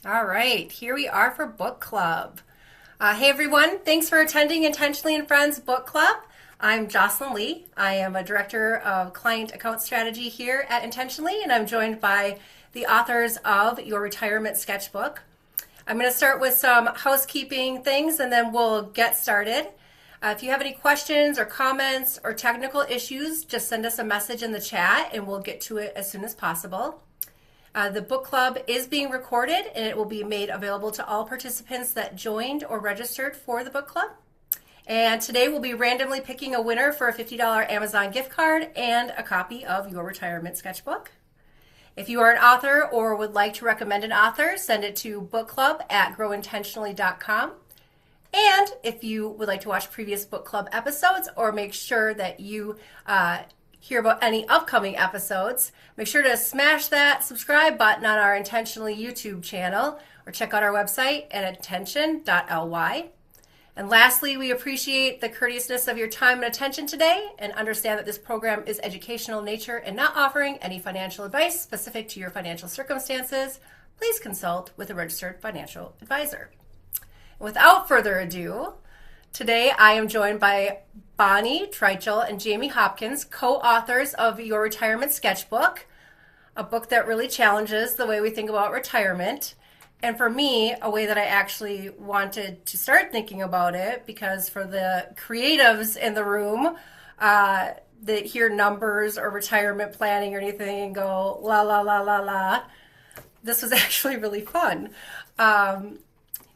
All right, here we are for book club. Hey everyone, thanks for attending Intentionally and Friends Book Club. I'm Jocelyn Lee. I am a director of client account strategy here at Intentionally, and I'm joined by the authors of Your Retirement Sketchbook. I'm going to start with some housekeeping things and then we'll get started. If you have any questions or comments or technical issues, just send us a message in the chat and we'll get to it as soon as possible. The book club is being recorded and it will be made available to all participants that joined or registered for the book club. And today we'll be randomly picking a winner for a $50 Amazon gift card and a copy of Your Retirement Sketchbook. If you are an author or would like to recommend an author, send it to bookclub@growintentionally.com. And if you would like to watch previous book club episodes or make sure that you hear about any upcoming episodes, make sure to smash that subscribe button on our Intentionally YouTube channel or check out our website at intention.ly. And lastly, we appreciate the courteousness of your time and attention today and understand that this program is educational in nature and not offering any financial advice specific to your financial circumstances. Please consult with a registered financial advisor. Without further ado, today I am joined by Bonnie Treichel and Jamie Hopkins, co-authors of Your Retirement Sketchbook, a book that really challenges the way we think about retirement. And for me, a way that I actually wanted to start thinking about it, because for the creatives in the room that hear numbers or retirement planning or anything and go, la, la, la, la, la, this was actually really fun.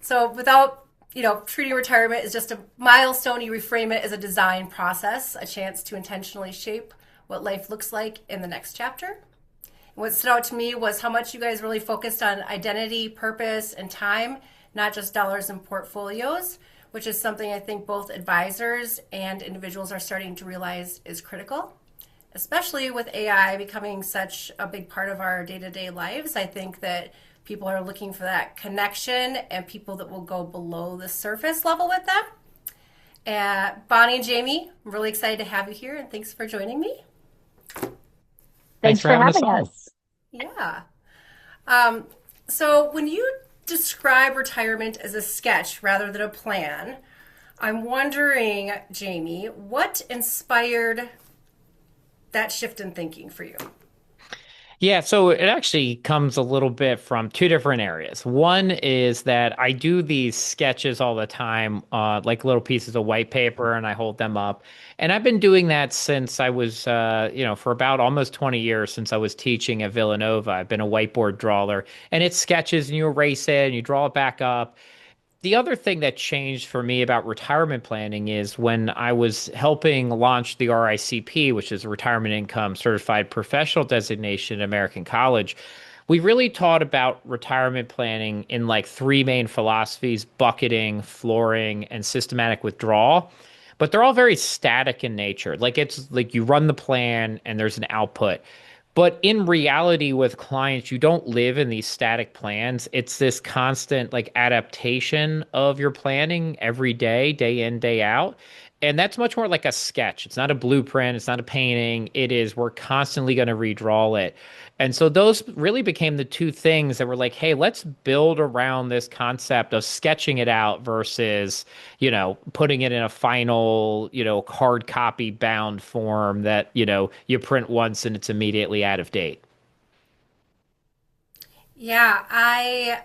So without treating retirement as just a milestone, you reframe it as a design process, a chance to intentionally shape what life looks like in the next chapter. What stood out to me was how much you guys really focused on identity, purpose, and time, not just dollars and portfolios, which is something I think both advisors and individuals are starting to realize is critical, especially with AI becoming such a big part of our day-to-day lives. I think that people are looking for that connection and people that will go below the surface level with them. Bonnie and Jamie, I'm really excited to have you here, and thanks for joining me. Thanks Thanks for for having us having on. us. Yeah. So when you describe retirement as a sketch rather than a plan, I'm wondering, Jamie, what inspired that shift in thinking for you? Yeah, so it actually comes a little bit from two different areas. One is that I do these sketches all the time, like little pieces of white paper, and I hold them up. And I've been doing that since I was, for about almost 20 years since I was teaching at Villanova. I've been a whiteboard drawer, and it's sketches, and you erase it, and you draw it back up. The other thing that changed for me about retirement planning is when I was helping launch the RICP, which is a retirement income certified professional designation at American College. We really taught about retirement planning in like three main philosophies: bucketing, flooring, and systematic withdrawal. But they're all very static in nature. Like it's like you run the plan and there's an output. But in reality, with clients, you don't live in these static plans. It's this constant like adaptation of your planning every day, day in, day out. And that's much more like a sketch. It's not a blueprint. It's not a painting. It is, we're constantly going to redraw it. And so those really became the two things that were like, hey, let's build around this concept of sketching it out versus, putting it in a final, hard copy bound form that, you print once and it's immediately out of date. Yeah, I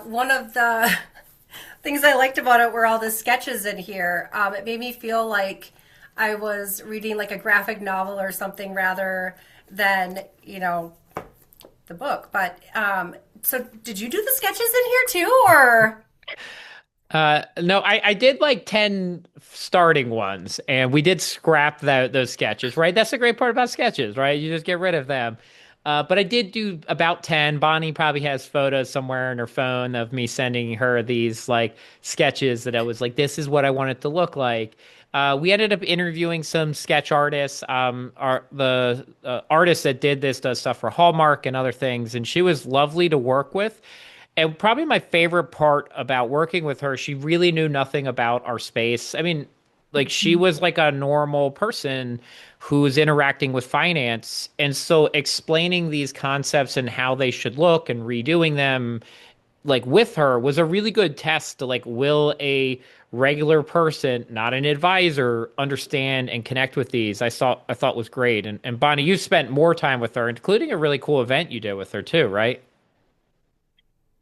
one of the things I liked about it were all the sketches in here. It made me feel like I was reading like a graphic novel or something rather than, the book. But so did you do the sketches in here too, or? No, I did like 10 starting ones and we did scrap those sketches, right? That's the great part about sketches, right? You just get rid of them. But I did do about 10. Bonnie probably has photos somewhere in her phone of me sending her these like sketches that I was like, this is what I want it to look like. We ended up interviewing some sketch artists. The artist that did this does stuff for Hallmark and other things, and she was lovely to work with. And probably my favorite part about working with her, she really knew nothing about our space. I mean, like she was like a normal person who was interacting with finance. And so explaining these concepts and how they should look and redoing them like with her was a really good test to like, will a regular person, not an advisor, understand and connect with these. I thought was great. And Bonnie, you spent more time with her, including a really cool event you did with her too, right?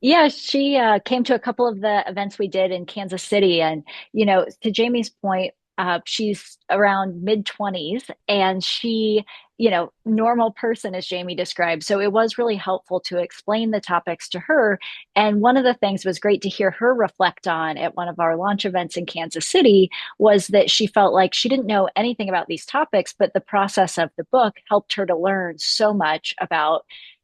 Yeah, she came to a couple of the events we did in Kansas City. And, to Jamie's point, she's around mid-20s and she, normal person, as Jamie described. So it was really helpful to explain the topics to her. And one of the things was great to hear her reflect on at one of our launch events in Kansas City was that she felt like she didn't know anything about these topics, but the process of the book helped her to learn so much about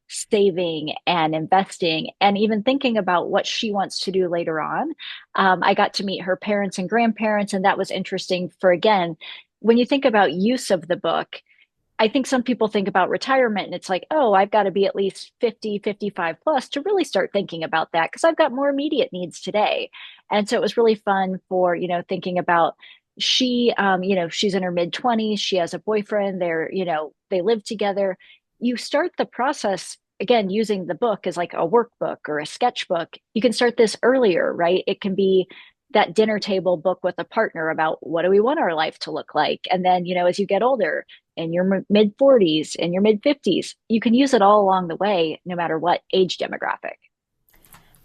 saving and investing and even thinking about what she wants to do later on. I got to meet her parents and grandparents, and that was interesting for, again, when you think about use of the book, I think some people think about retirement and it's like, oh, I've got to be at least 50, 55 plus to really start thinking about that because I've got more immediate needs today. And so it was really fun for, thinking about she's in her mid 20s, she has a boyfriend, they live together. You start the process again using the book as like a workbook or a sketchbook. You can start this earlier, right? It can be that dinner table book with a partner about what do we want our life to look like. And then, as you get older, in your mid 40s and your mid 50s, you can use it all along the way, no matter what age demographic.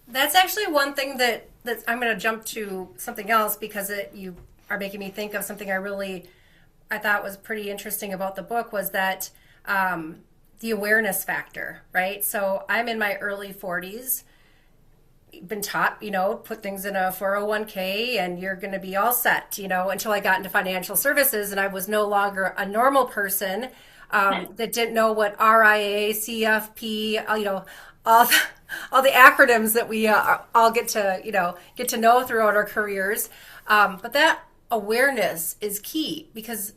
That's actually one thing that I'm going to jump to something else because you are making me think of something I thought was pretty interesting about the book was that the awareness factor, right? So I'm in my early 40s, been taught, put things in a 401k and you're going to be all set, until I got into financial services and I was no longer a normal person that didn't know what RIA, CFP, all the, all the acronyms that we all get to know throughout our careers. But that awareness is key because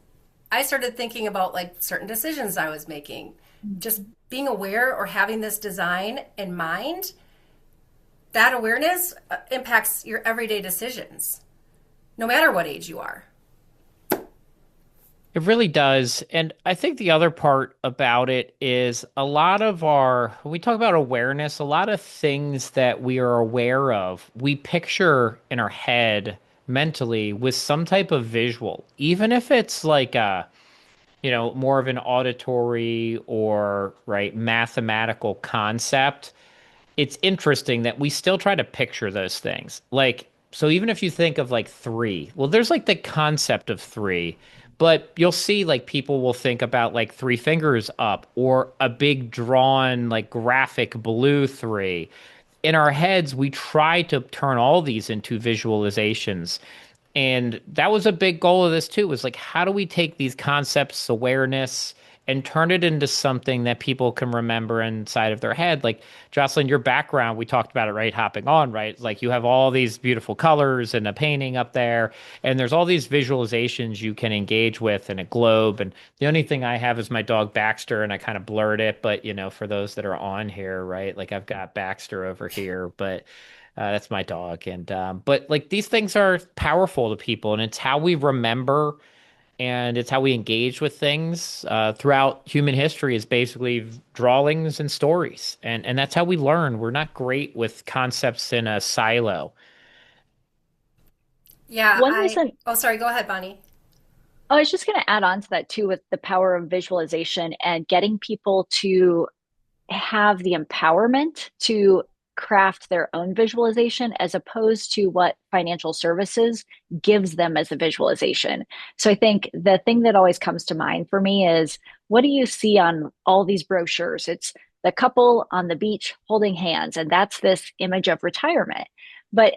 I started thinking about like certain decisions I was making, just being aware or having this design in mind. That awareness impacts your everyday decisions, no matter what age you are. It really does. And I think the other part about it is when we talk about awareness, a lot of things that we are aware of, we picture in our head mentally with some type of visual, even if it's like more of an auditory or right mathematical concept. It's interesting that we still try to picture those things. Like, so even if you think of like three, well, there's like the concept of three, but you'll see like people will think about like three fingers up or a big drawn like graphic blue three. In our heads, we try to turn all these into visualizations. And that was a big goal of this too, was like, how do we take these concepts, awareness, and turn it into something that people can remember inside of their head? Like, Jocelyn, your background, we talked about it, right? Hopping on, right? Like, you have all these beautiful colors and a painting up there, and there's all these visualizations you can engage with in a globe. And the only thing I have is my dog Baxter, and I kind of blurred it. But, for those that are on here, right? Like, I've got Baxter over here, but that's my dog. And but like these things are powerful to people, and it's how we remember and it's how we engage with things throughout human history is basically drawings and stories, and that's how we learn. We're not great with concepts in a silo. Yeah, One reason oh, sorry, go ahead, Bonnie. I was just going to add on to that too with the power of visualization and getting people to have the empowerment to craft their own visualization as opposed to what financial services gives them as a visualization. So I think the thing that always comes to mind for me is what do you see on all these brochures? It's the couple on the beach holding hands, and that's this image of retirement.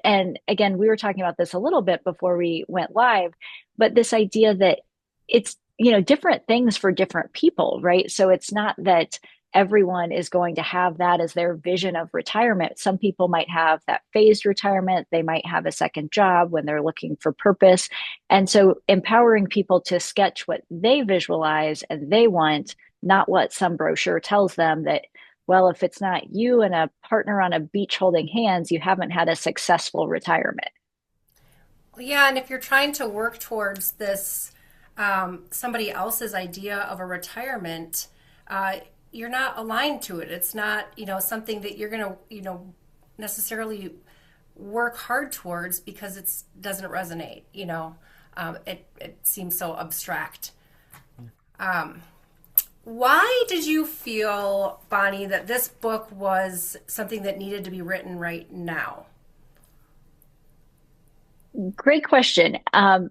And again, we were talking about this a little bit before we went live, but this idea that it's, different things for different people, right? So it's not that everyone is going to have that as their vision of retirement. Some people might have that phased retirement. They might have a second job when they're looking for purpose. And so empowering people to sketch what they visualize and they want, not what some brochure tells them that, well, if it's not you and a partner on a beach holding hands, you haven't had a successful retirement. Yeah, and if you're trying to work towards this, somebody else's idea of a retirement, you're not aligned to it. It's not, something that you're going to, necessarily work hard towards because it doesn't resonate. It seems so abstract. Why did you feel, Bonnie, that this book was something that needed to be written right now? Great question. And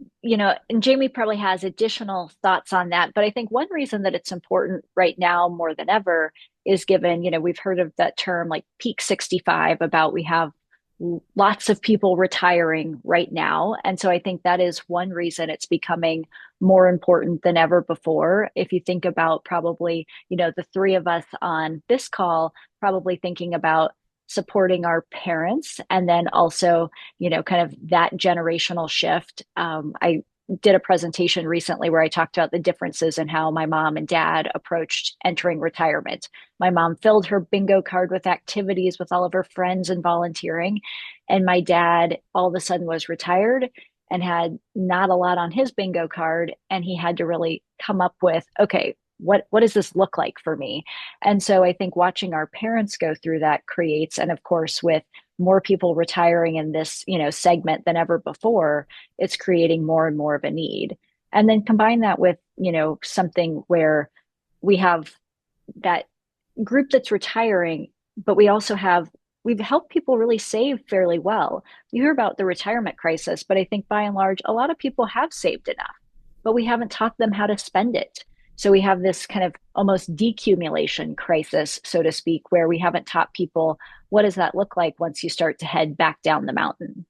Jamie probably has additional thoughts on that, but I think one reason that it's important right now more than ever is given, we've heard of that term like peak 65 about we have lots of people retiring right now. And so I think that is one reason it's becoming more important than ever before. If you think about probably, the three of us on this call, probably thinking about supporting our parents and then also kind of that generational shift. I did a presentation recently where I talked about the differences in how my mom and dad approached entering retirement. My mom filled her bingo card with activities with all of her friends and volunteering. And my dad all of a sudden was retired and had not a lot on his bingo card. And he had to really come up with, okay, what does this look like for me? And so I think watching our parents go through that creates, and of course, with more people retiring in this, segment than ever before, it's creating more and more of a need. And then combine that with, something where we have that group that's retiring, but we've helped people really save fairly well. You hear about the retirement crisis, but I think by and large, a lot of people have saved enough, but we haven't taught them how to spend it. So we have this kind of almost decumulation crisis, so to speak, where we haven't taught people what does that look like once you start to head back down the mountain.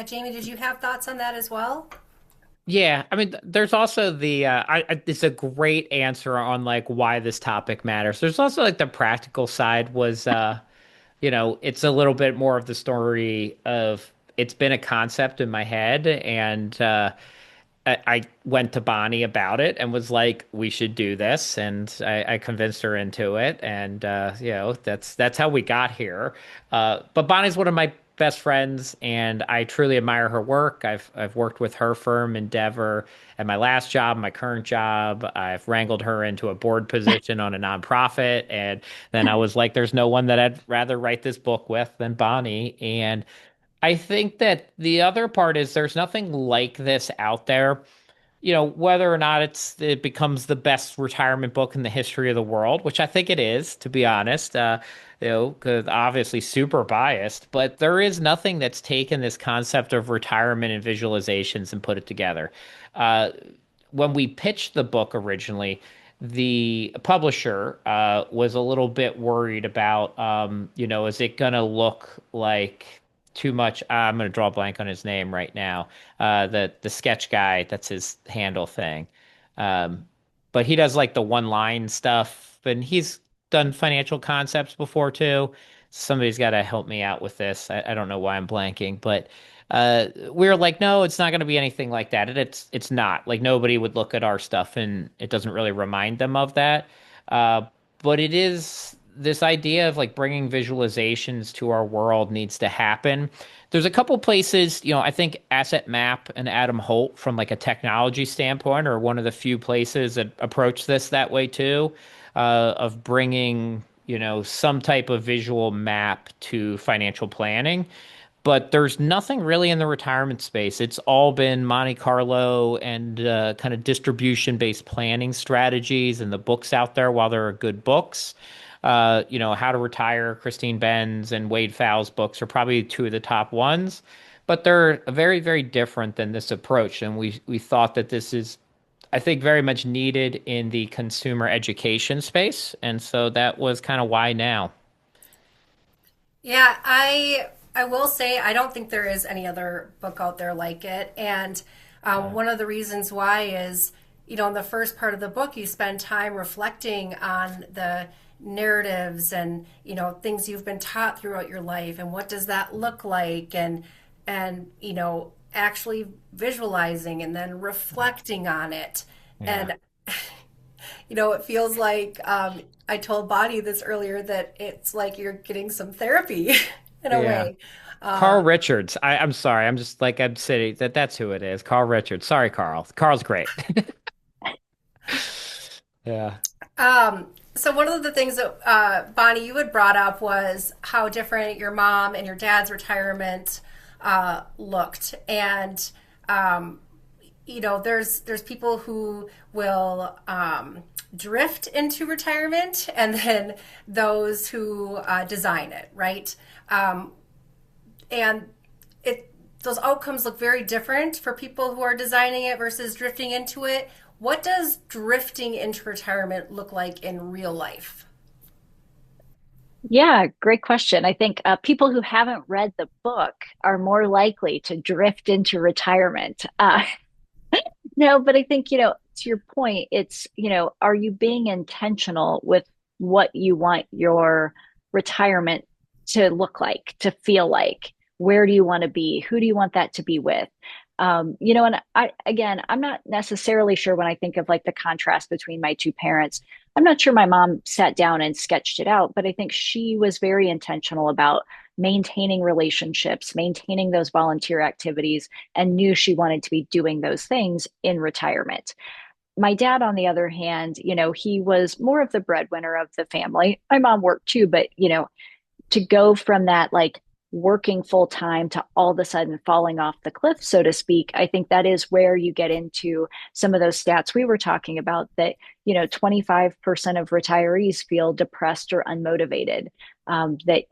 Jamie, did you have thoughts on that as well? Yeah, I mean, there's also it's a great answer on like why this topic matters. There's also like the practical side was, it's a little bit more of the story of it's been a concept in my head, and I went to Bonnie about it and was like, we should do this, and I convinced her into it, and that's how we got here. But Bonnie's one of my best friends, and I truly admire her work. I've worked with her firm Endeavor at my last job, my current job. I've wrangled her into a board position on a nonprofit, and then I was like, there's no one that I'd rather write this book with than Bonnie, and I think that the other part is there's nothing like this out there. Whether or not it becomes the best retirement book in the history of the world, which I think it is, to be honest. 'Cause obviously super biased, but there is nothing that's taken this concept of retirement and visualizations and put it together. Uh, when we pitched the book originally, the publisher was a little bit worried about, is it going to look like too much? I'm going to draw a blank on his name right now. The sketch guy, that's his handle thing. Um, but he does like the one line stuff, and he's done financial concepts before too. Somebody's got to help me out with this. I don't know why I'm blanking, but we were like, no, it's not going to be anything like that. And it's not like nobody would look at our stuff and it doesn't really remind them of that. Uh, but it is this idea of like bringing visualizations to our world needs to happen. There's a couple places, I think Asset Map and Adam Holt from like a technology standpoint are one of the few places that approach this that way too, of bringing, some type of visual map to financial planning. But there's nothing really in the retirement space. It's all been Monte Carlo and kind of distribution-based planning strategies and the books out there. While there are good books, How to Retire, Christine Benz and Wade Fowles books are probably two of the top ones. But they're very, very different than this approach. And we thought that this is, I think, very much needed in the consumer education space. And so that was kind of why now. Yeah, I will say I don't think there is any other book out there like it. And one of the reasons why is, in the first part of the book, you spend time reflecting on the narratives and things you've been taught throughout your life and what does that look like, and actually visualizing and then reflecting on it. Yeah. And it feels like I told Bonnie this earlier that it's like you're getting some therapy in a Yeah. way. Carl Richards. I'm sorry. I'm just like I'm saying that's who it is. Carl Richards. Sorry, Carl. Carl's great. Yeah. Um, So one of the things that Bonnie you had brought up was how different your mom and your dad's retirement looked, and um, there's people who will drift into retirement, and then those who design it, right? And it those outcomes look very different for people who are designing it versus drifting into it. What does drifting into retirement look like in real life? Yeah, great question. I think people who haven't read the book are more likely to drift into retirement. No, but I think, to your point, it's, are you being intentional with what you want your retirement to look like, to feel like? Where do you want to be? Who do you want that to be with? And again, I'm not necessarily sure when I think of like the contrast between my two parents. I'm not sure my mom sat down and sketched it out, but I think she was very intentional about maintaining relationships, maintaining those volunteer activities, and knew she wanted to be doing those things in retirement. My dad, on the other hand, he was more of the breadwinner of the family. My mom worked too, but to go from that like working full time to all of a sudden falling off the cliff, so to speak, I think that is where you get into some of those stats we were talking about that, 25% of retirees feel depressed or unmotivated. That,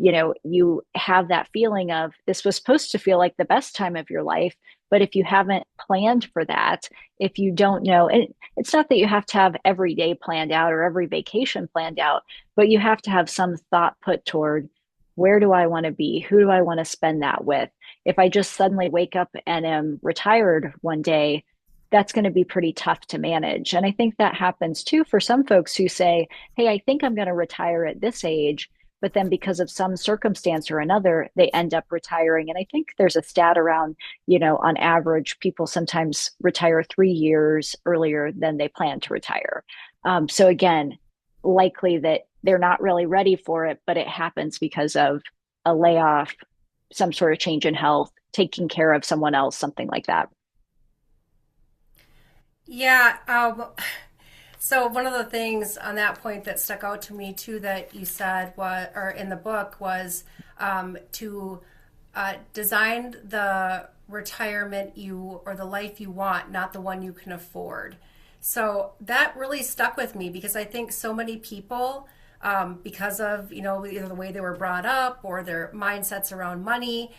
you have that feeling of this was supposed to feel like the best time of your life. But if you haven't planned for that, if you don't know, and it's not that you have to have every day planned out or every vacation planned out, but you have to have some thought put toward where do I want to be? Who do I want to spend that with? If I just suddenly wake up and am retired one day, that's going to be pretty tough to manage. And I think that happens too for some folks who say, hey, I think I'm going to retire at this age. But then because of some circumstance or another, they end up retiring. And I think there's a stat around, on average, people sometimes retire 3 years earlier than they plan to retire. So again, likely that they're not really ready for it, but it happens because of a layoff, some sort of change in health, taking care of someone else, something like that. Yeah. So one of the things on that point that stuck out to me too that you said was, or in the book was to design the retirement you or the life you want, not the one you can afford. So that really stuck with me because I think so many people, because of either the way they were brought up or their mindsets around money,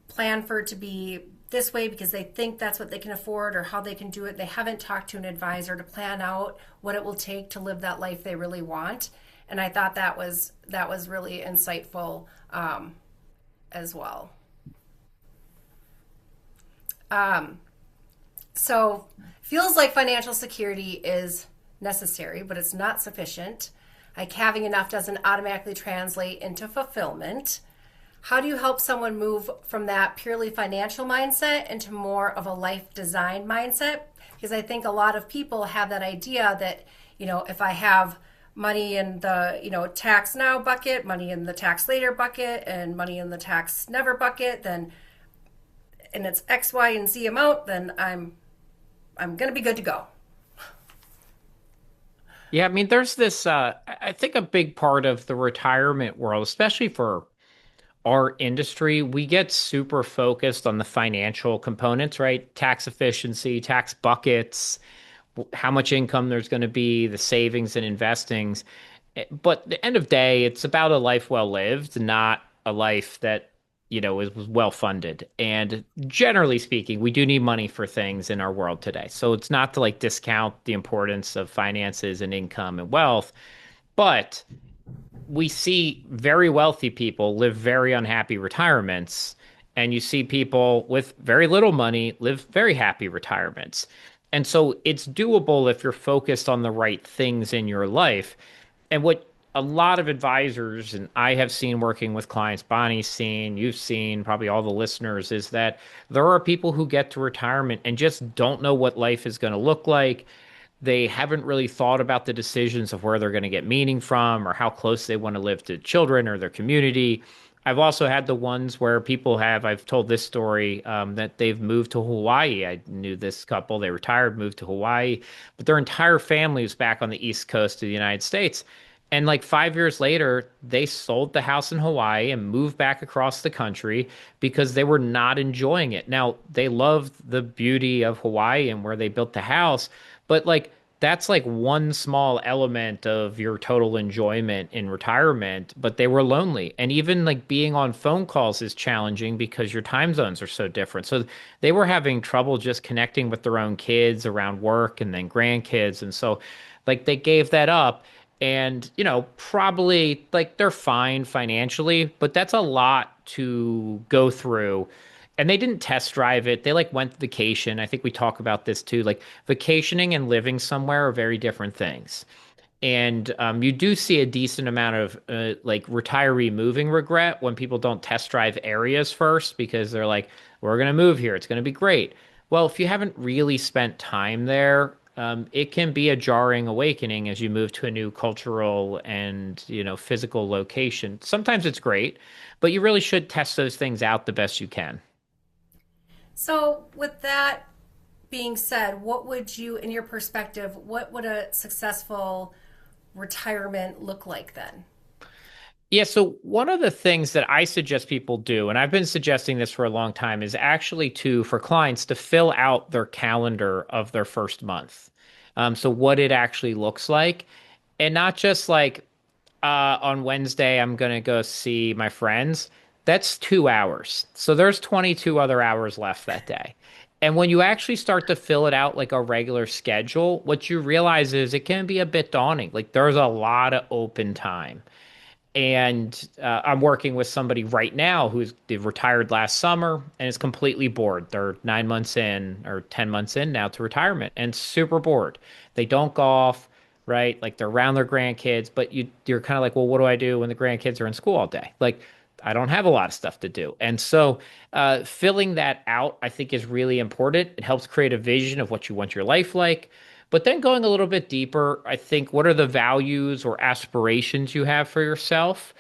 plan for it to be this way because they think that's what they can afford or how they can do it. They haven't talked to an advisor to plan out what it will take to live that life they really want. And I thought that was really insightful as well. So feels like financial security is necessary, but it's not sufficient. Like having enough doesn't automatically translate into fulfillment. How do you help someone move from that purely financial mindset into more of a life design mindset? Because I think a lot of people have that idea that, if I have money in the, tax now bucket, money in the tax later bucket, and money in the tax never bucket, then, and it's X, Y, and Z amount, then I'm going to be good to go. Yeah, I mean, there's this, I think a big part of the retirement world, especially for our industry, we get super focused on the financial components, right? Tax efficiency, tax buckets, how much income there's going to be, the savings and investings. But at the end of the day, it's about a life well lived, not a life that, was well funded. And generally speaking, we do need money for things in our world today. So it's not to like discount the importance of finances and income and wealth, but we see very wealthy people live very unhappy retirements, and you see people with very little money live very happy retirements. And so it's doable if you're focused on the right things in your life. And what a lot of advisors and I have seen working with clients, Bonnie's seen, you've seen, probably all the listeners, is that there are people who get to retirement and just don't know what life is going to look like. They haven't really thought about the decisions of where they're going to get meaning from or how close they want to live to children or their community. I've also had the ones where people have, I've told this story, that they've moved to Hawaii. I knew this couple, they retired, moved to Hawaii, but their entire family was back on the East Coast of the United States. And like 5 years later, they sold the house in Hawaii and moved back across the country because they were not enjoying it. Now, they loved the beauty of Hawaii and where they built the house, but like that's like one small element of your total enjoyment in retirement, but they were lonely. And even like being on phone calls is challenging because your time zones are so different. So they were having trouble just connecting with their own kids around work and then grandkids. And so like they gave that up. And, probably like they're fine financially, but that's a lot to go through. And they didn't test drive it. They like went vacation. I think we talk about this too. Like vacationing and living somewhere are very different things. And you do see a decent amount of like retiree moving regret when people don't test drive areas first because they're like, we're going to move here. It's going to be great. Well, if you haven't really spent time there, it can be a jarring awakening as you move to a new cultural and, physical location. Sometimes it's great, but you really should test those things out the best you can. So, with that being said, what would you, in your perspective, what would a successful retirement look like then? Yeah, so one of the things that I suggest people do, and I've been suggesting this for a long time, is actually for clients to fill out their calendar of their first month. So what it actually looks like, and not just like on Wednesday, I'm going to go see my friends. That's 2 hours. So there's 22 other hours left that day. And when you actually start to fill it out like a regular schedule, what you realize is it can be a bit daunting. Like there's a lot of open time. And I'm working with somebody right now who's they retired last summer and is completely bored. They're 9 months in or 10 months in now to retirement and super bored. They don't golf, right? Like they're around their grandkids, but you're kind of like, well, what do I do when the grandkids are in school all day? Like I don't have a lot of stuff to do. And so filling that out, I think, is really important. It helps create a vision of what you want your life like. But then going a little bit deeper, I think, what are the values or aspirations you have for yourself?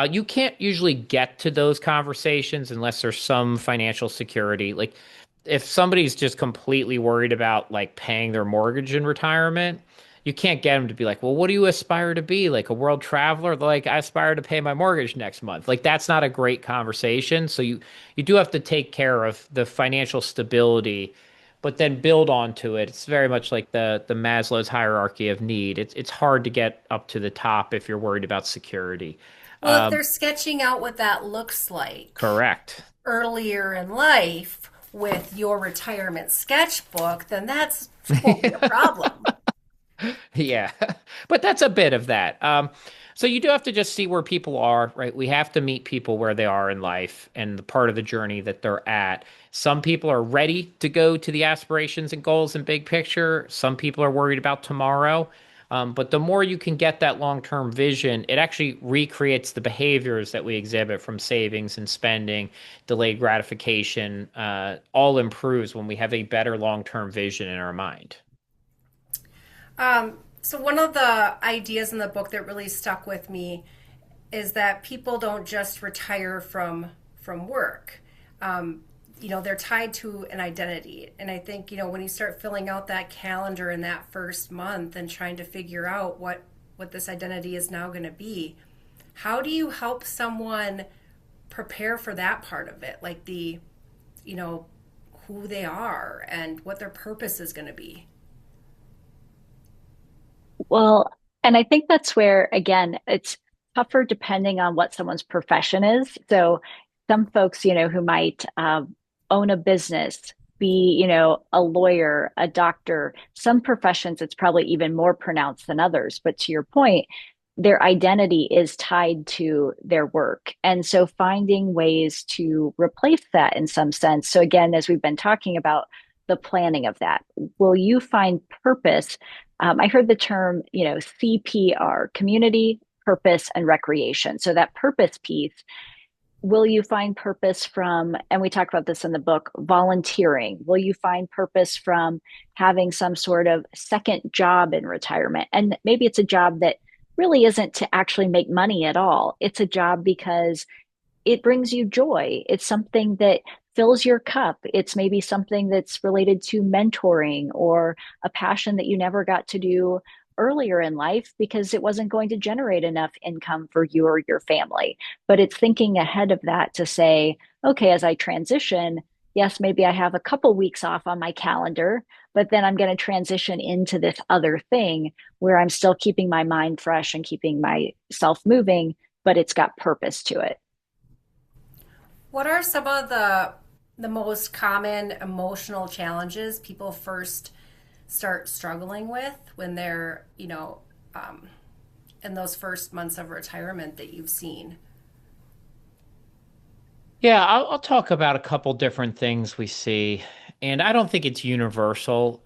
You can't usually get to those conversations unless there's some financial security. Like if somebody's just completely worried about like paying their mortgage in retirement, you can't get them to be like, well, what do you aspire to be? Like a world traveler? They're like, I aspire to pay my mortgage next month. Like that's not a great conversation. So you do have to take care of the financial stability, but then build onto it. It's very much like the Maslow's hierarchy of need. It's hard to get up to the top if you're worried about security. Well, if they're sketching out what that looks like Correct. earlier in life with your retirement sketchbook, then that's won't be a problem. Yeah, but that's a bit of that. So you do have to just see where people are, right? We have to meet people where they are in life and the part of the journey that they're at. Some people are ready to go to the aspirations and goals and big picture. Some people are worried about tomorrow. But the more you can get that long-term vision, it actually recreates the behaviors that we exhibit from savings and spending, delayed gratification, all improves when we have a better long-term vision in our mind. So one of the ideas in the book that really stuck with me is that people don't just retire from work. They're tied to an identity, and I think when you start filling out that calendar in that first month and trying to figure out what this identity is now going to be, how do you help someone prepare for that part of it, like you know, who they are and what their purpose is going to be? Well, and I think that's where, again, it's tougher depending on what someone's profession is. So some folks, who might own a business, be, a lawyer, a doctor, some professions, it's probably even more pronounced than others. But to your point, their identity is tied to their work. And so finding ways to replace that in some sense. So again, as we've been talking about the planning of that, will you find purpose? I heard the term, CPR, community, purpose, and recreation. So that purpose piece, will you find purpose from, and we talk about this in the book, volunteering? Will you find purpose from having some sort of second job in retirement? And maybe it's a job that really isn't to actually make money at all. It's a job because it brings you joy. It's something that fills your cup. It's maybe something that's related to mentoring or a passion that you never got to do earlier in life because it wasn't going to generate enough income for you or your family. But it's thinking ahead of that to say, okay, as I transition, yes, maybe I have a couple weeks off on my calendar, but then I'm going to transition into this other thing where I'm still keeping my mind fresh and keeping myself moving, but it's got purpose to it. What are some of the most common emotional challenges people first start struggling with when they're, in those first months of retirement that you've seen? Yeah, I'll talk about a couple different things we see, and I don't think it's universal.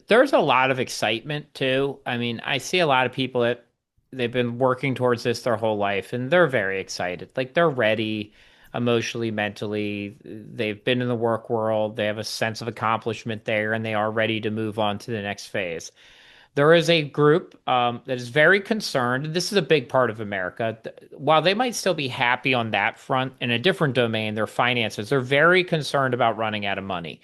There's a lot of excitement too. I mean, I see a lot of people that they've been working towards this their whole life, and they're very excited. Like they're ready emotionally, mentally. They've been in the work world, they have a sense of accomplishment there, and they are ready to move on to the next phase. There is a group that is very concerned. This is a big part of America. While they might still be happy on that front in a different domain, their finances, they're very concerned about running out of money.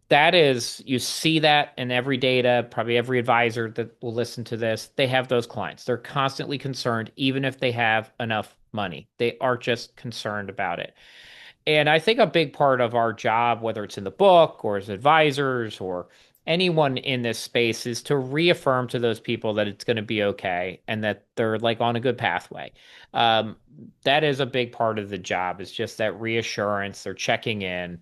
That is, you see that in every data, probably every advisor that will listen to this, they have those clients. They're constantly concerned, even if they have enough money. They are just concerned about it. And I think a big part of our job, whether it's in the book or as advisors or anyone in this space, is to reaffirm to those people that it's going to be okay and that they're like on a good pathway. Um, that is a big part of the job, is just that reassurance. They're checking in.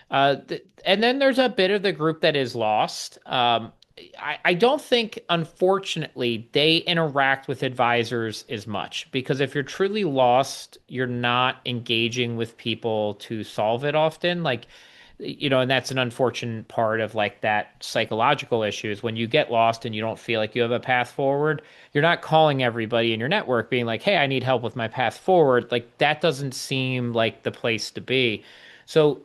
And then there's a bit of the group that is lost. I don't think, unfortunately, they interact with advisors as much because if you're truly lost, you're not engaging with people to solve it often. Like, and that's an unfortunate part of like that psychological issues. When you get lost and you don't feel like you have a path forward, you're not calling everybody in your network being like, hey, I need help with my path forward. Like, that doesn't seem like the place to be. So,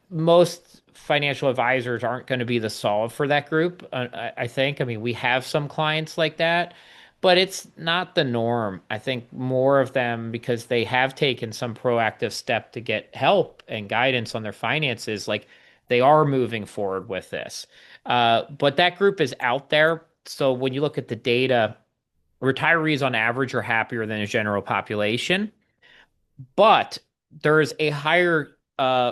most financial advisors aren't going to be the solve for that group. I think. I mean, we have some clients like that, but it's not the norm. I think more of them, because they have taken some proactive step to get help and guidance on their finances, like they are moving forward with this. But that group is out there. So when you look at the data, retirees on average are happier than a general population, but there's a higher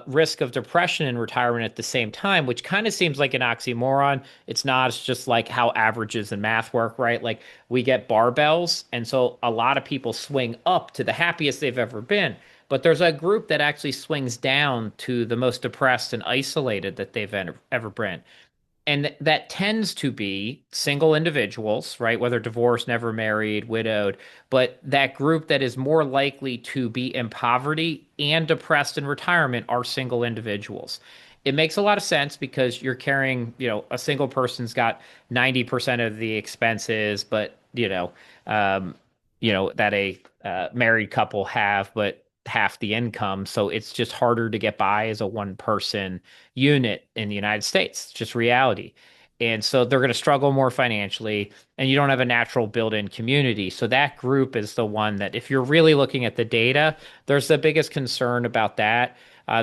risk of depression in retirement at the same time, which kind of seems like an oxymoron. It's not. It's just like how averages and math work, right? Like we get barbells, and so a lot of people swing up to the happiest they've ever been. But there's a group that actually swings down to the most depressed and isolated that they've ever been. And that tends to be single individuals, right? Whether divorced, never married, widowed, but that group that is more likely to be in poverty and depressed in retirement are single individuals. It makes a lot of sense because you're carrying, a single person's got 90% of the expenses, but that a married couple have, but half the income. So it's just harder to get by as a one person unit in the United States. It's just reality. And so they're going to struggle more financially, and you don't have a natural built in community. So that group is the one that, if you're really looking at the data, there's the biggest concern about that.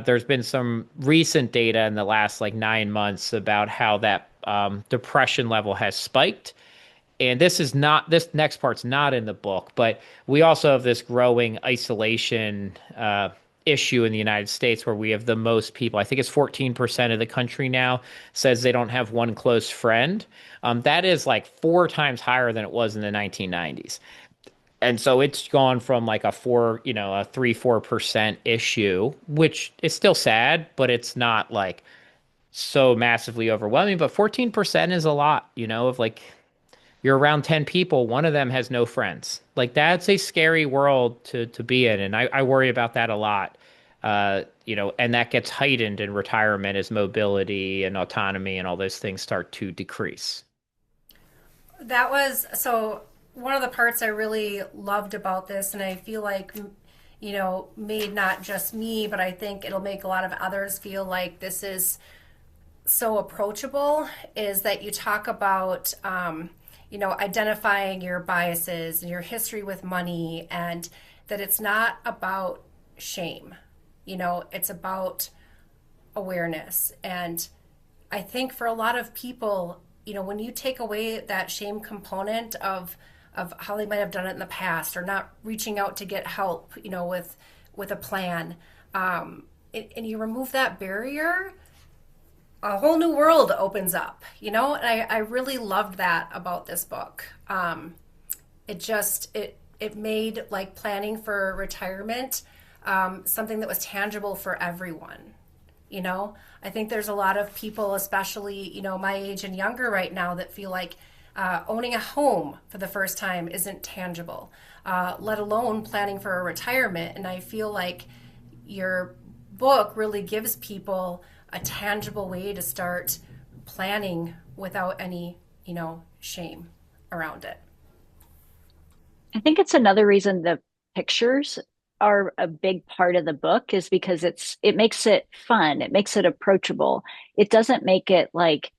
There's been some recent data in the last like 9 months about how that depression level has spiked. And this next part's not in the book, but we also have this growing isolation issue in the United States where we have the most people. I think it's 14% of the country now says they don't have one close friend. That is like 4 times higher than it was in the 1990s. And so it's gone from like a 3-4% issue, which is still sad, but it's not like so massively overwhelming. But 14% is a lot, of like you're around 10 people, one of them has no friends. Like that's a scary world to be in. And I worry about that a lot. And that gets heightened in retirement as mobility and autonomy and all those things start to decrease. That was so one of the parts I really loved about this, and I feel like, made not just me, but I think it'll make a lot of others feel like this is so approachable, is that you talk about, identifying your biases and your history with money, and that it's not about shame. You know, it's about awareness. And I think for a lot of people, you know, when you take away that shame component of how they might have done it in the past or not reaching out to get help, you know, with a plan, and you remove that barrier, a whole new world opens up, you know. And I really loved that about this book. It made like planning for retirement something that was tangible for everyone. You know, I think there's a lot of people, especially, you know, my age and younger right now, that feel like owning a home for the first time isn't tangible, let alone planning for a retirement. And I feel like your book really gives people a tangible way to start planning without any, you know, shame around it. I think it's another reason the pictures are a big part of the book is because it makes it fun. It makes it approachable. It doesn't make it like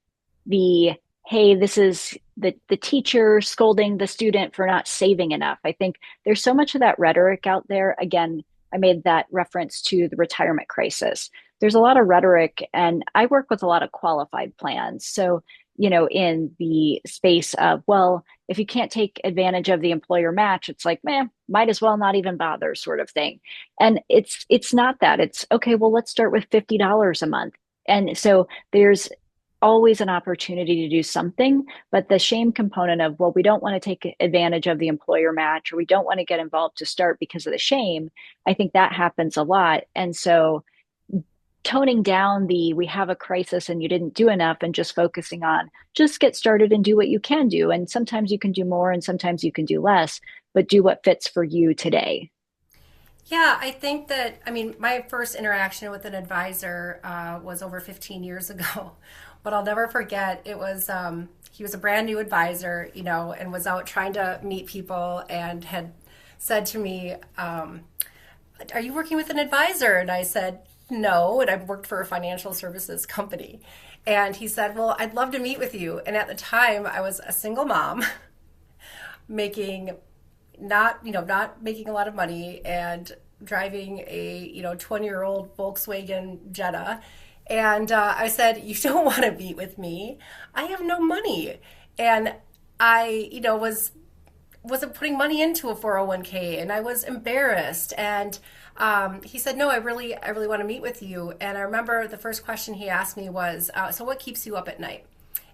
the hey, this is the teacher scolding the student for not saving enough. I think there's so much of that rhetoric out there. Again, I made that reference to the retirement crisis. There's a lot of rhetoric, and I work with a lot of qualified plans. So, you know, in the space of, well, if you can't take advantage of the employer match, it's like, man, might as well not even bother sort of thing. And it's not that. It's okay, well, let's start with $50 a month. And so there's always an opportunity to do something, but the shame component of, well, we don't want to take advantage of the employer match or we don't want to get involved to start because of the shame, I think that happens a lot. And so toning down the we have a crisis and you didn't do enough and just focusing on just get started and do what you can do. And sometimes you can do more and sometimes you can do less, but do what fits for you today. Yeah, I think that, I mean, my first interaction with an advisor was over 15 years ago, but I'll never forget. He was a brand new advisor, you know, and was out trying to meet people and had said to me, are you working with an advisor? And I said, no, and I've worked for a financial services company. And he said, well, I'd love to meet with you. And at the time, I was a single mom making not making a lot of money and driving a 20-year-old Volkswagen Jetta. And I said, you don't want to meet with me. I have no money. And I, wasn't putting money into a 401k, and I was embarrassed. And he said, no, I really want to meet with you. And I remember the first question he asked me was, so what keeps you up at night?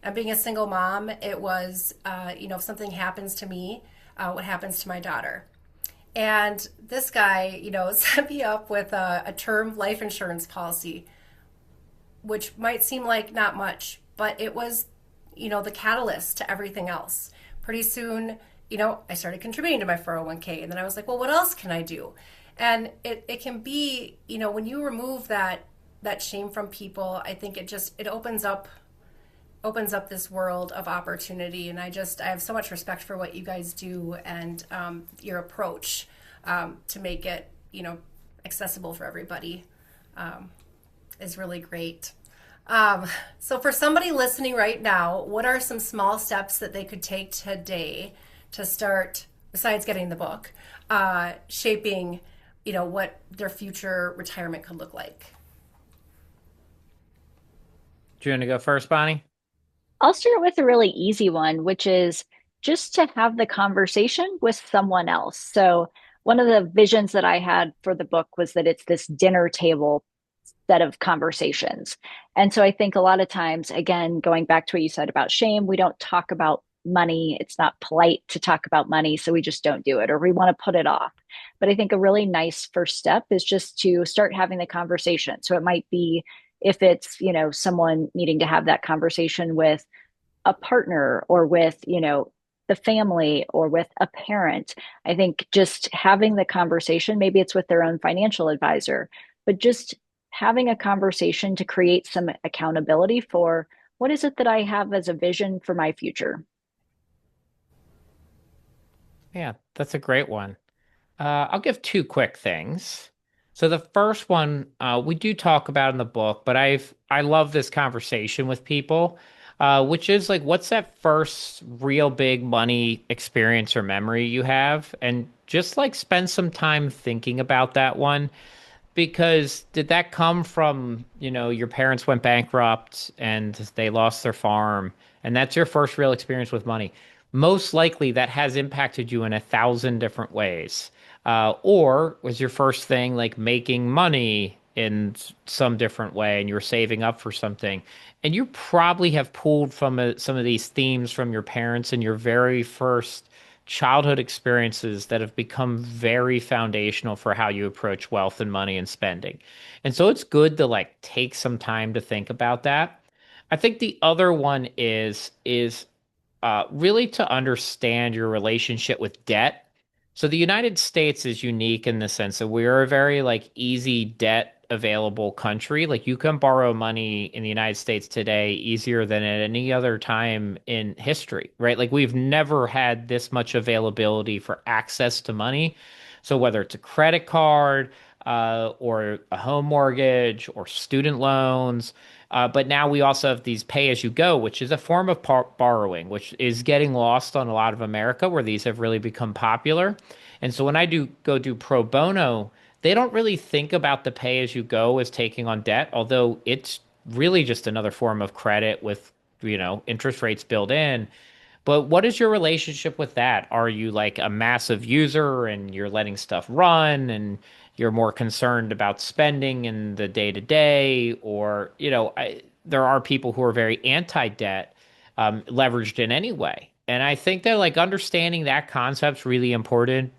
And being a single mom, it was, if something happens to me, what happens to my daughter? And this guy, set me up with a term life insurance policy, which might seem like not much, but it was, the catalyst to everything else. Pretty soon, I started contributing to my 401k, and then I was like, well, what else can I do? And it can be, when you remove that shame from people, I think it opens up this world of opportunity. And I have so much respect for what you guys do and your approach to make it, accessible for everybody is really great. So for somebody listening right now, what are some small steps that they could take today to start, besides getting the book, shaping, what their future retirement could look like? Do you want to go first, Bonnie? I'll start with a really easy one, which is just to have the conversation with someone else. So, one of the visions that I had for the book was that it's this dinner table set of conversations. And so I think a lot of times, again, going back to what you said about shame, we don't talk about money. It's not polite to talk about money. So we just don't do it or we want to put it off. But I think a really nice first step is just to start having the conversation. So it might be if it's, someone needing to have that conversation with a partner or with, the family or with a parent. I think just having the conversation, maybe it's with their own financial advisor, but just having a conversation to create some accountability for what is it that I have as a vision for my future. Yeah, that's a great one. I'll give two quick things. So the first one, we do talk about in the book, but I love this conversation with people, which is like, what's that first real big money experience or memory you have? And just like spend some time thinking about that one. because did that come from, your parents went bankrupt and they lost their farm, and that's your first real experience with money? Most likely that has impacted you in 1,000 different ways. Or was your first thing like making money in some different way and you were saving up for something? And you probably have pulled from some of these themes from your parents in your very first childhood experiences that have become very foundational for how you approach wealth and money and spending. And so it's good to like take some time to think about that. I think the other one is really to understand your relationship with debt. So the United States is unique in the sense that we're a very like easy debt available country. Like you can borrow money in the United States today easier than at any other time in history, right? Like we've never had this much availability for access to money. So whether it's a credit card, or a home mortgage or student loans, but now we also have these pay as you go, which is a form of borrowing, which is getting lost on a lot of America where these have really become popular. And so when I do go do pro bono, they don't really think about the pay as you go as taking on debt, although it's really just another form of credit with, interest rates built in. But what is your relationship with that? Are you like a massive user and you're letting stuff run and you're more concerned about spending in the day to day? Or, there are people who are very anti-debt, leveraged in any way. And I think that like understanding that concept's really important.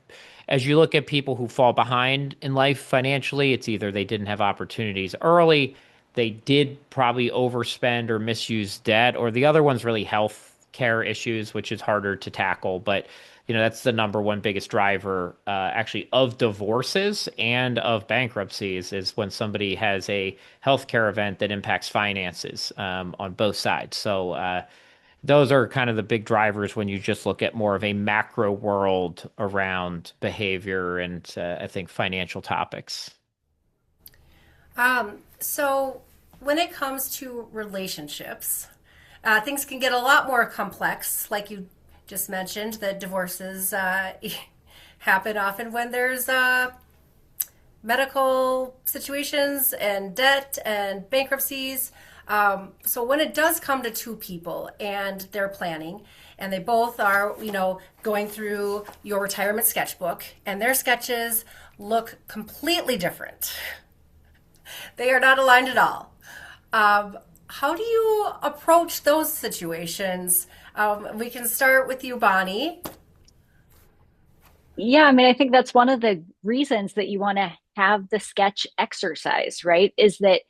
As you look at people who fall behind in life financially, it's either they didn't have opportunities early, they did probably overspend or misuse debt, or the other one's really health care issues, which is harder to tackle. But that's the number one biggest driver, actually, of divorces and of bankruptcies is when somebody has a healthcare event that impacts finances, on both sides. So those are kind of the big drivers when you just look at more of a macro world around behavior and, I think, financial topics. So when it comes to relationships, things can get a lot more complex. Like you just mentioned, that divorces happen often when there's medical situations and debt and bankruptcies. So when it does come to two people and they're planning, and they both are, going through your retirement sketchbook, and their sketches look completely different. They are not aligned at all. How do you approach those situations? We can start with you, Bonnie. Yeah, I mean, I think that's one of the reasons that you want to have the sketch exercise, right? Is that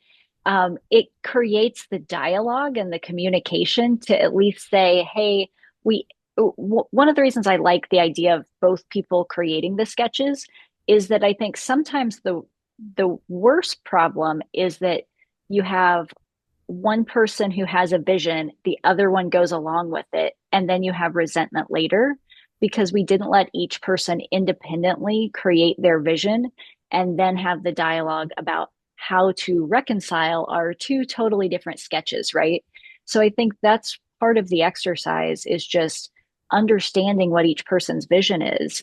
it creates the dialogue and the communication to at least say, hey, we, one of the reasons I like the idea of both people creating the sketches is that I think sometimes the worst problem is that you have one person who has a vision, the other one goes along with it, and then you have resentment later because we didn't let each person independently create their vision and then have the dialogue about how to reconcile our two totally different sketches, right? So I think that's part of the exercise is just understanding what each person's vision is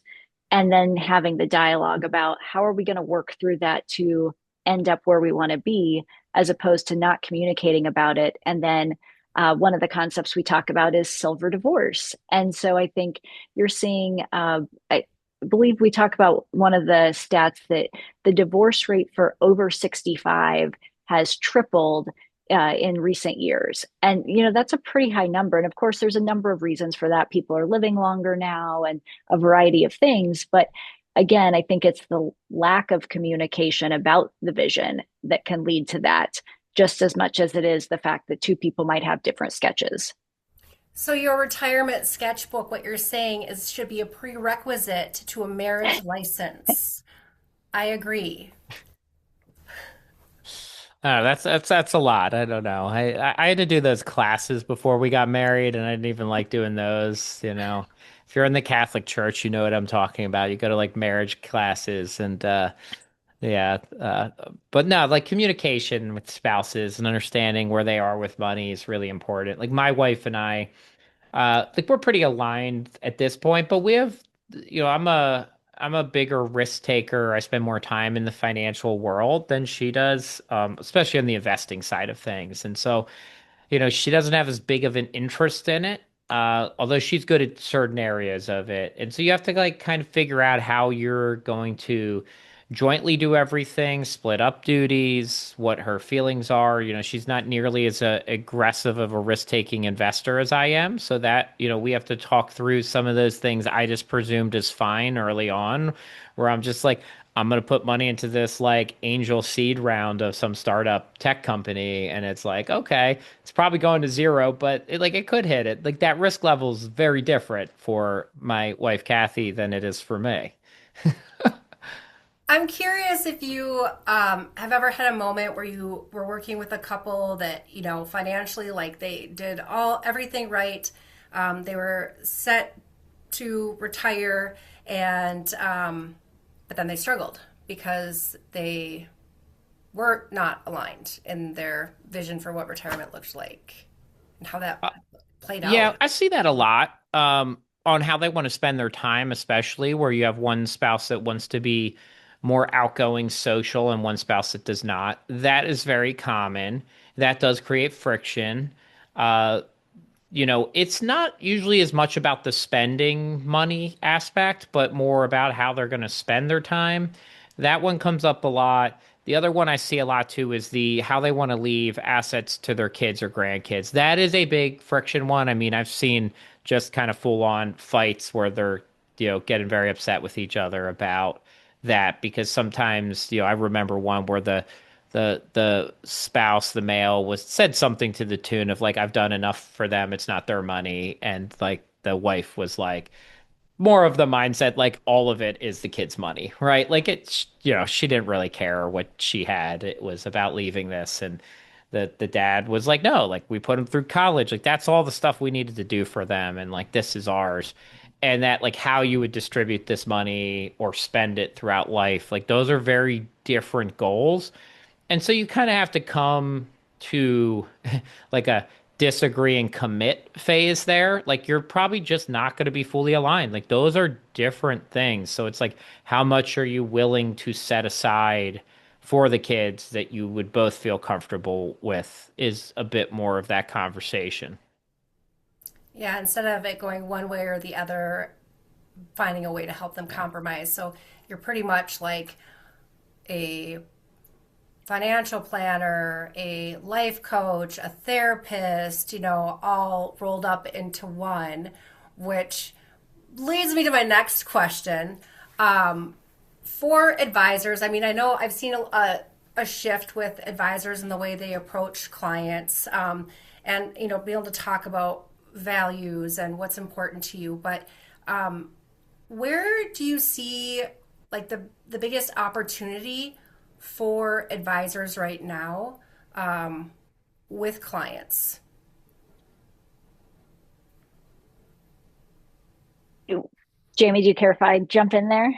and then having the dialogue about how are we going to work through that to end up where we want to be as opposed to not communicating about it. And then one of the concepts we talk about is silver divorce. And so I think you're seeing, I believe we talk about one of the stats that the divorce rate for over 65 has tripled in recent years. And, that's a pretty high number. And of course, there's a number of reasons for that. People are living longer now and a variety of things. But again, I think it's the lack of communication about the vision that can lead to that, just as much as it is the fact that two people might have different sketches. So your retirement sketchbook, what you're saying is should be a prerequisite to a marriage license. I agree. That's a lot. I don't know. I had to do those classes before we got married, and I didn't even like doing those. If you're in the Catholic Church, you know what I'm talking about. You go to like marriage classes, and yeah, but no, like communication with spouses and understanding where they are with money is really important. Like my wife and I, like we're pretty aligned at this point, but we have, I'm I'm a bigger risk taker. I spend more time in the financial world than she does, especially on the investing side of things. And so, she doesn't have as big of an interest in it, although she's good at certain areas of it. And so you have to like kind of figure out how you're going to jointly do everything, split up duties, what her feelings are. She's not nearly as aggressive of a risk-taking investor as I am. So that, we have to talk through some of those things I just presumed is fine early on, where I'm just like, I'm going to put money into this like angel seed round of some startup tech company. And it's like, okay, it's probably going to zero, but it could hit it. Like that risk level is very different for my wife, Kathy, than it is for me. I'm curious if you have ever had a moment where you were working with a couple that, financially, like they did everything right. They were set to retire, and but then they struggled because they were not aligned in their vision for what retirement looked like and how that played Yeah, out. I see that a lot on how they want to spend their time, especially where you have one spouse that wants to be more outgoing, social, and one spouse that does not. That is very common. That does create friction. Uh, it's not usually as much about the spending money aspect, but more about how they're going to spend their time. That one comes up a lot. The other one I see a lot too is the how they want to leave assets to their kids or grandkids. That is a big friction one. I mean, I've seen just kind of full on fights where they're, getting very upset with each other about that because sometimes, I remember one where the spouse, the male, was said something to the tune of like, I've done enough for them, it's not their money. And like the wife was like more of the mindset like all of it is the kid's money, right? Like it's she didn't really care what she had. It was about leaving this. And the dad was like, no, like we put them through college. Like that's all the stuff we needed to do for them. And like this is ours. And that like how you would distribute this money or spend it throughout life, like those are very different goals. And so you kind of have to come to like a disagree and commit phase there. Like you're probably just not going to be fully aligned. Like those are different things. So it's like how much are you willing to set aside for the kids that you would both feel comfortable with is a bit more of that conversation. Yeah, instead of it going one way or the other, finding a way to help them compromise. So you're pretty much like a financial planner, a life coach, a therapist, all rolled up into one, which leads me to my next question. For advisors, I mean, I know I've seen a shift with advisors in the way they approach clients, and, be able to talk about values and what's important to you. But where do you see like the biggest opportunity for advisors right now with clients? Jamie, do you care if I jump in there?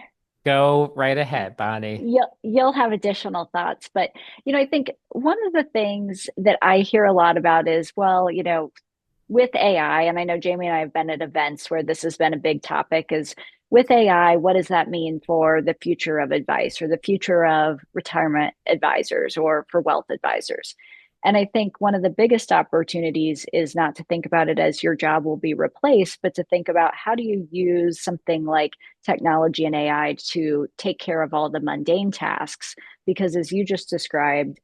Go right ahead, Bonnie. You'll have additional thoughts, but I think one of the things that I hear a lot about is, well, with AI, and I know Jamie and I have been at events where this has been a big topic, is with AI, what does that mean for the future of advice or the future of retirement advisors or for wealth advisors? And I think one of the biggest opportunities is not to think about it as your job will be replaced, but to think about how do you use something like technology and AI to take care of all the mundane tasks? Because as you just described,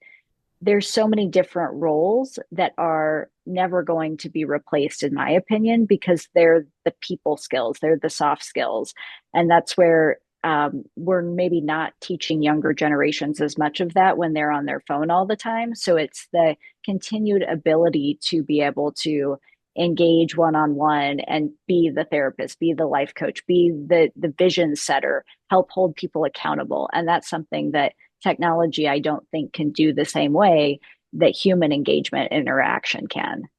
there's so many different roles that are never going to be replaced, in my opinion, because they're the people skills, they're the soft skills. And that's where we're maybe not teaching younger generations as much of that when they're on their phone all the time. So it's the continued ability to be able to engage one-on-one and be the therapist, be the life coach, be the vision setter, help hold people accountable. And that's something that technology, I don't think, can do the same way that human engagement interaction can.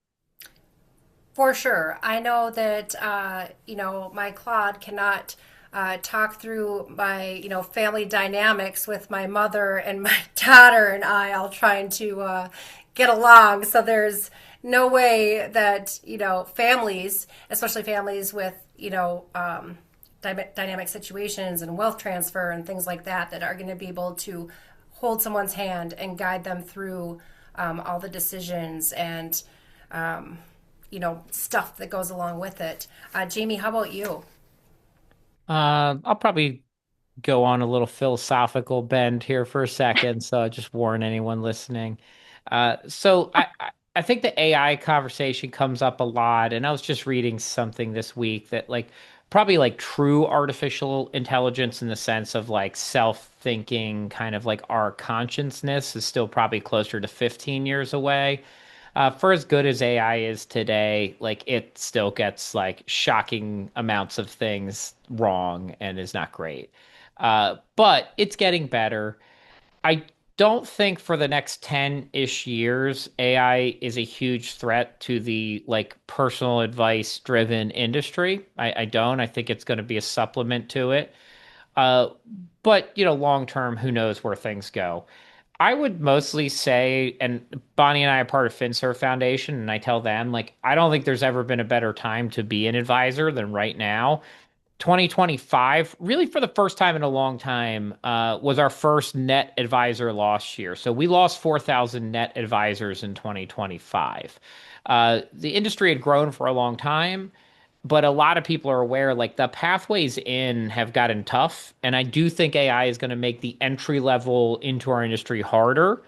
For sure. I know that, my Claude cannot talk through my, family dynamics with my mother and my daughter and I all trying to get along. So there's no way that, families, especially families with, dynamic situations and wealth transfer and things like that that are going to be able to hold someone's hand and guide them through all the decisions and stuff that goes along with it. Jamie, how about you? I'll probably go on a little philosophical bend here for a second, so I just warn anyone listening. So I think the AI conversation comes up a lot, and I was just reading something this week that like probably like true artificial intelligence in the sense of like self-thinking, kind of like our consciousness is still probably closer to 15 years away. For as good as AI is today, like it still gets like shocking amounts of things wrong and is not great. But it's getting better. I don't think for the next 10-ish years, AI is a huge threat to the like personal advice driven industry. I don't. I think it's going to be a supplement to it. Uh, but long term, who knows where things go. I would mostly say, and Bonnie and I are part of FinServ Foundation, and I tell them, like, I don't think there's ever been a better time to be an advisor than right now. 2025, really for the first time in a long time, was our first net advisor loss year. So we lost 4,000 net advisors in 2025. The industry had grown for a long time, but a lot of people are aware like the pathways in have gotten tough. And I do think AI is going to make the entry level into our industry harder,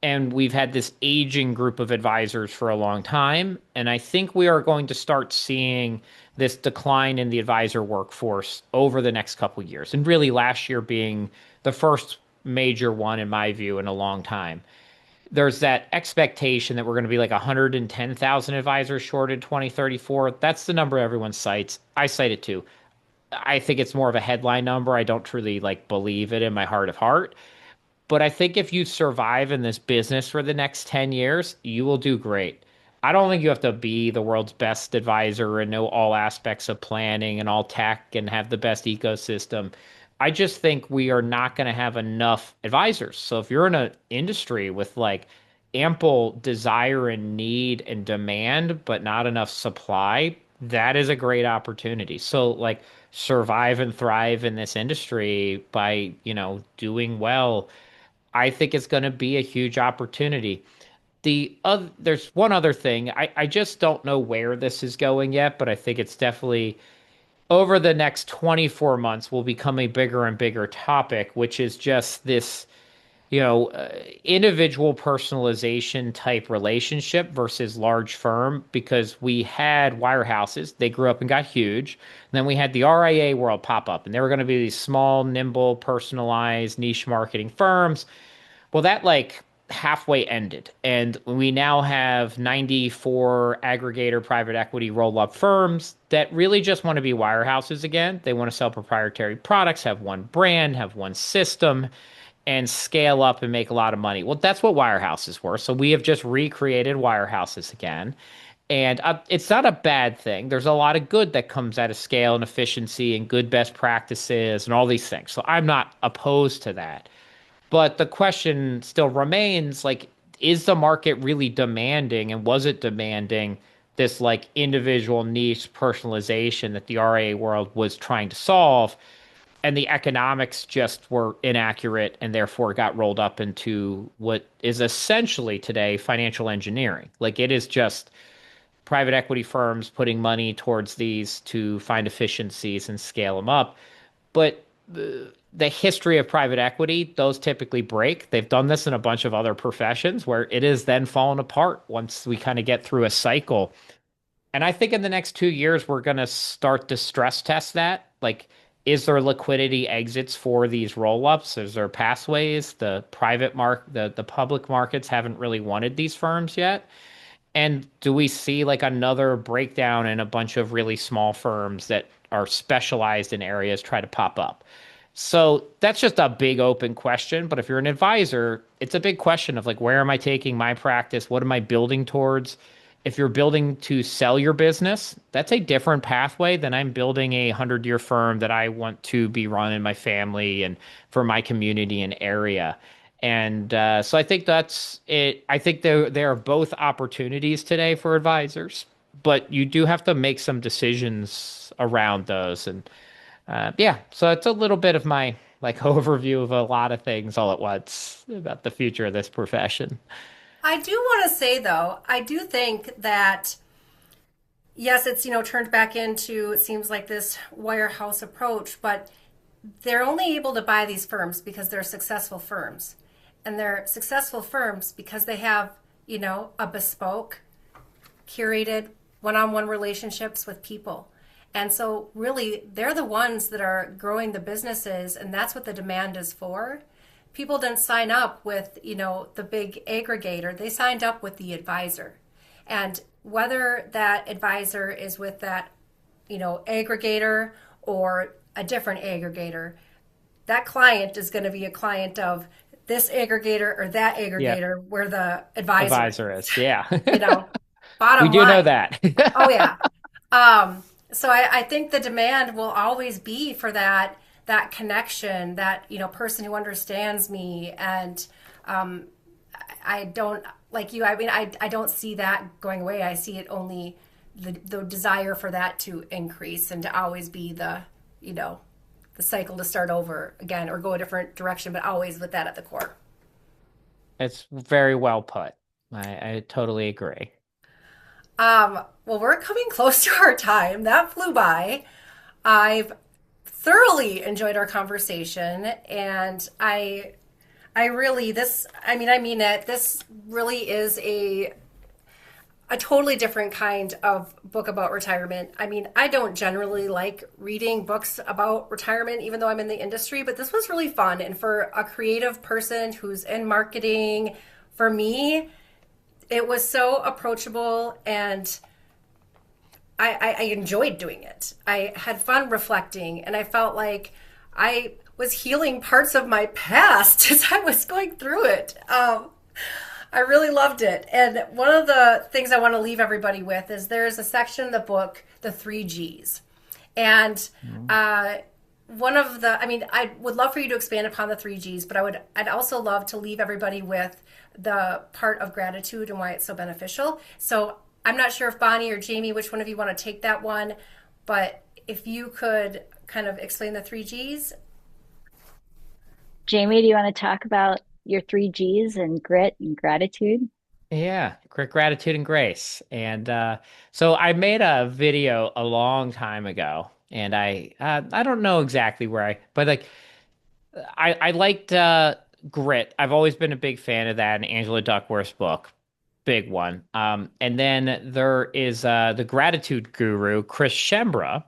and we've had this aging group of advisors for a long time. And I think we are going to start seeing this decline in the advisor workforce over the next couple of years. And really, last year being the first major one, in my view, in a long time. There's that expectation that we're going to be like 110,000 advisors short in 2034. That's the number everyone cites. I cite it too. I think it's more of a headline number. I don't truly like believe it in my heart of heart. But I think if you survive in this business for the next 10 years, you will do great. I don't think you have to be the world's best advisor and know all aspects of planning and all tech and have the best ecosystem. I just think we are not going to have enough advisors. So if you're in an industry with like ample desire and need and demand, but not enough supply, that is a great opportunity. So like survive and thrive in this industry by, doing well. I think it's going to be a huge opportunity. There's one other thing. I just don't know where this is going yet, but I think it's definitely over the next 24 months will become a bigger and bigger topic, which is just this, individual personalization type relationship versus large firm, because we had wirehouses, they grew up and got huge. And then we had the RIA world pop up, and they were going to be these small, nimble, personalized niche marketing firms. Well, that like halfway ended. And we now have 94 aggregator private equity roll up firms that really just want to be wirehouses again. They want to sell proprietary products, have one brand, have one system, and scale up and make a lot of money. Well, that's what wirehouses were. So we have just recreated wirehouses again. And it's not a bad thing. There's a lot of good that comes out of scale and efficiency and good best practices and all these things. So I'm not opposed to that. But the question still remains like, is the market really demanding, and was it demanding this like individual niche personalization that the RA world was trying to solve? And the economics just were inaccurate and therefore got rolled up into what is essentially today financial engineering. Like it is just private equity firms putting money towards these to find efficiencies and scale them up. But the history of private equity, those typically break. They've done this in a bunch of other professions where it is then fallen apart once we kind of get through a cycle. And I think in the next 2 years, we're going to start to stress test that. Like, is there liquidity exits for these roll-ups? Is there pathways? The public markets haven't really wanted these firms yet. And do we see like another breakdown in a bunch of really small firms that are specialized in areas try to pop up? So that's just a big open question. But if you're an advisor, it's a big question of like, where am I taking my practice? What am I building towards? If you're building to sell your business, that's a different pathway than I'm building a 100-year firm that I want to be run in my family and for my community and area. And so I think that's it. I think there are both opportunities today for advisors, but you do have to make some decisions around those. And Yeah, so it's a little bit of my like overview of a lot of things all at once about the future of this profession. I do want to say though, I do think that yes, it's turned back into it seems like this wirehouse approach, but they're only able to buy these firms because they're successful firms. And they're successful firms because they have, a bespoke, curated, one on one relationships with people. And so, really, they're the ones that are growing the businesses, and that's what the demand is for. People didn't sign up with, the big aggregator, they signed up with the advisor. And whether that advisor is with that, aggregator or a different aggregator, that client is going to be a client of this aggregator or that Yeah, aggregator where the advisor advisor is. is. Yeah. you know, We Bottom do know line. that. Oh yeah. So I think the demand will always be for that connection, that person who understands me, and I don't like you. I mean, I don't see that going away. I see it only the desire for that to increase and to always be you know the cycle to start over again or go a different direction, but always with that at the core. It's very well put. I totally agree. Well, we're coming close to our time. That flew by. I've thoroughly enjoyed our conversation, and I really this I mean it. This really is a totally different kind of book about retirement. I mean, I don't generally like reading books about retirement, even though I'm in the industry, but this was really fun. And for a creative person who's in marketing, for me, it was so approachable and I enjoyed doing it. I had fun reflecting and I felt like I was healing parts of my past as I was going through it. I really loved it. And one of the things I want to leave everybody with is there's a section in the book, the three G's. And one of I mean, I would love for you to expand upon the three G's, but I'd also love to leave everybody with the part of gratitude and why it's so beneficial. So I'm not sure if Bonnie or Jamie, which one of you want to take that one, but if you could kind of explain the three G's. Jamie, do you want to talk about your three G's and grit and gratitude? Yeah, great gratitude and grace. And so I made a video a long time ago, and I don't know exactly where but like I liked Grit. I've always been a big fan of that and Angela Duckworth's book, big one. And then there is the gratitude guru, Chris Shembra.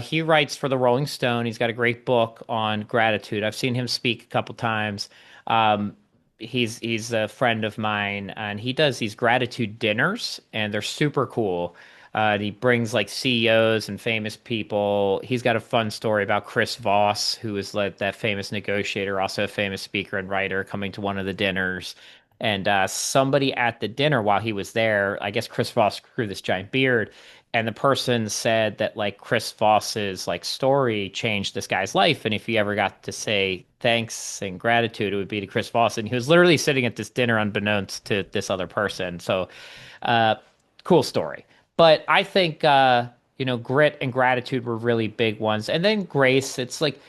He writes for the Rolling Stone. He's got a great book on gratitude. I've seen him speak a couple times. Um, he's a friend of mine, and he does these gratitude dinners, and they're super cool. And he brings like CEOs and famous people. He's got a fun story about Chris Voss, who is like that famous negotiator, also a famous speaker and writer, coming to one of the dinners. And somebody at the dinner while he was there, I guess Chris Voss grew this giant beard, and the person said that like Chris Voss's like story changed this guy's life, and if he ever got to say thanks and gratitude, it would be to Chris Voss. And he was literally sitting at this dinner unbeknownst to this other person. So, uh, cool story. But I think grit and gratitude were really big ones, and then grace. It's like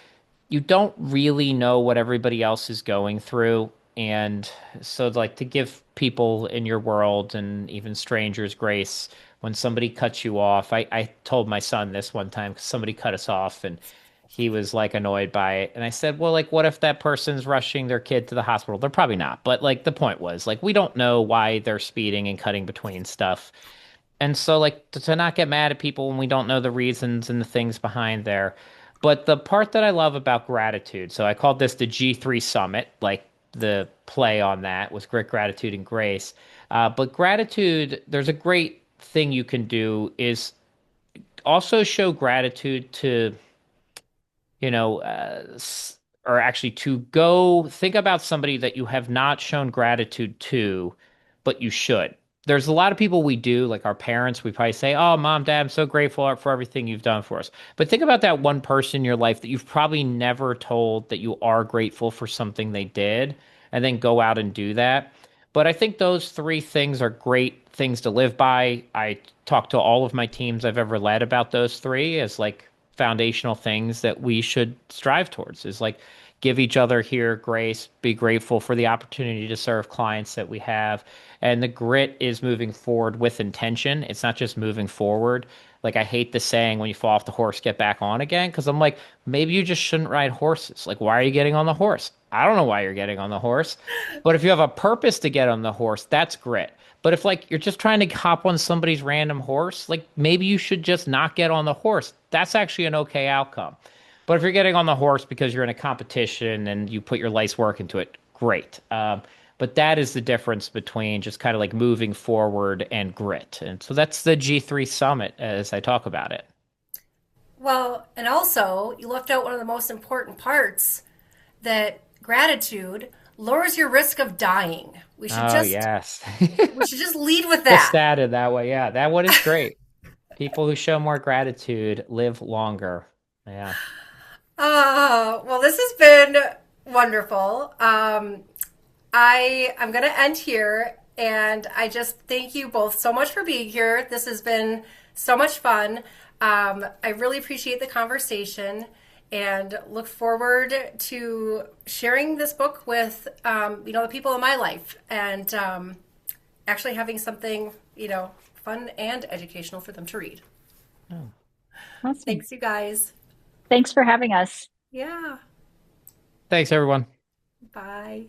you don't really know what everybody else is going through. And so, like, to give people in your world and even strangers grace when somebody cuts you off. I told my son this one time because somebody cut us off and he was like annoyed by it. And I said, well, like, what if that person's rushing their kid to the hospital? They're probably not. But, like, the point was, like, we don't know why they're speeding and cutting between stuff. And so, like, to not get mad at people when we don't know the reasons and the things behind there. But the part that I love about gratitude, so I called this the G3 Summit, like the play on that was grit, gratitude, and grace. But gratitude, there's a great thing you can do is also show gratitude to or actually to go think about somebody that you have not shown gratitude to, but you should. There's a lot of people we do, like our parents, we probably say, oh, mom, dad, I'm so grateful for everything you've done for us. But think about that one person in your life that you've probably never told that you are grateful for something they did, and then go out and do that. But I think those three things are great things to live by. I talk to all of my teams I've ever led about those three as like foundational things that we should strive towards is like give each other here grace, be grateful for the opportunity to serve clients that we have. And the grit is moving forward with intention. It's not just moving forward. Like I hate the saying when you fall off the horse, get back on again. Cause I'm like, maybe you just shouldn't ride horses. Like, why are you getting on the horse? I don't know why you're getting on the horse. But if you have a purpose to get on the horse, that's grit. But if like you're just trying to hop on somebody's random horse, like maybe you should just not get on the horse. That's actually an okay outcome. But if you're getting on the horse because you're in a competition and you put your life's work into it, great. But that is the difference between just kind of like moving forward and grit. And so that's the G3 Summit as I talk about it. Well, and also, you left out one of the most important parts, that gratitude lowers your risk of dying. Oh, yes. We should just lead with The that. stat in that way. Yeah, that one is great. People who show more gratitude live longer. Yeah. Well, this has been wonderful. I'm going to end here, and I just thank you both so much for being here. This has been so much fun. I really appreciate the conversation and look forward to sharing this book with the people in my life, and actually having something fun and educational for them to read. Oh. Awesome. Thanks, you guys. Thanks for having us. Yeah. Thanks, everyone. Bye.